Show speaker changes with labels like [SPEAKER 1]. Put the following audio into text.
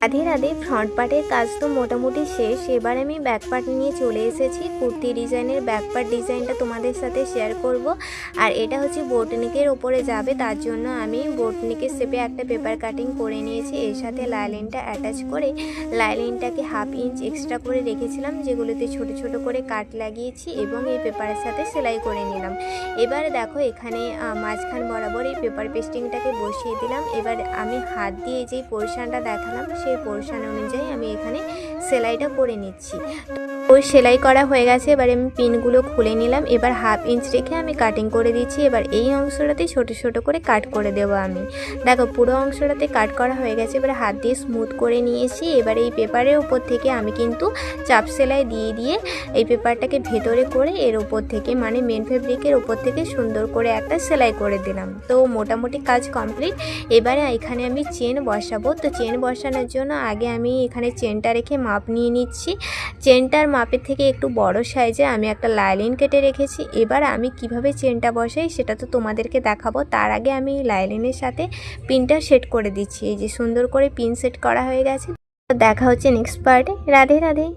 [SPEAKER 1] Radhe Radhe. Front পার্টের কাজ তো মোটামুটি শেষ। এবার আমি ব্যাক পার্ট নিয়ে চলে এসেছি। কুর্তি ডিজাইনের ব্যাক পার্ট ডিজাইনটা তোমাদের সাথে শেয়ার করব। আর এটা হচ্ছে বোটনিকের ওপরে যাবে, তার জন্য আমি বোটনিকের শেপে একটা পেপার কাটিং করে নিয়েছি। এর সাথে লাইলিনটা অ্যাটাচ করে লাইলিনটাকে 1/2 ইঞ্চ এক্সট্রা করে রেখেছিলাম, যেগুলোতে ছোট ছোট করে কাট লাগিয়েছি এবং এই পেপারের সাথে সেলাই করে নিলাম। এবার দেখো এখানে মাঝখান বরাবর এই পেপার পেস্টিংটাকে বসিয়ে দিলাম। এবার আমি হাত দিয়ে যেই পোর্শনটা দেখালাম সেই পোর্শন অনুযায়ী আমি এখানে সেলাইটা করে নিচ্ছি। ওই সেলাই করা হয়ে গেছে। এবার আমি পিনগুলো খুলে নিলাম। এবার 1/2 ইঞ্চ রেখে আমি কাটিং করে দিচ্ছি। এবার এই অংশটাতে ছোট ছোট করে কাট করে দেবো আমি। দেখো পুরো অংশটাতে কাট করা হয়ে গেছে। এবার হাত দিয়ে স্মুথ করে নিয়েছি। এবার এই পেপারের উপর থেকে আমি কিন্তু চাপ সেলাই দিয়ে দিয়ে এই পেপারটাকে ভেতরে করে এর উপর থেকে মানে মেন ফেব্রিকের উপর থেকে সুন্দর করে একটা সেলাই করে দিলাম। তো মোটামুটি কাজ কমপ্লিট। এবারে এখানে আমি চেন বসাবো। তো চেন বসানোর জন্য আগে আমি এখানে চেনটা রেখে মাপ নিয়ে নিচ্ছি। চেনটার মাপের থেকে একটু বড় সাইজে আমি একটা লাইলিন কেটে রেখেছি। এবার আমি কিভাবে চেনটা বসাই সেটা তো তোমাদেরকে দেখাবো। তার আগে আমি লাইলিনের সাথে পিনটা সেট করে দিচ্ছি। এই যে সুন্দর করে পিন সেট করা হয়ে গেছে। দেখা হচ্ছে নেক্সট পার্টে। রাধে রাধে।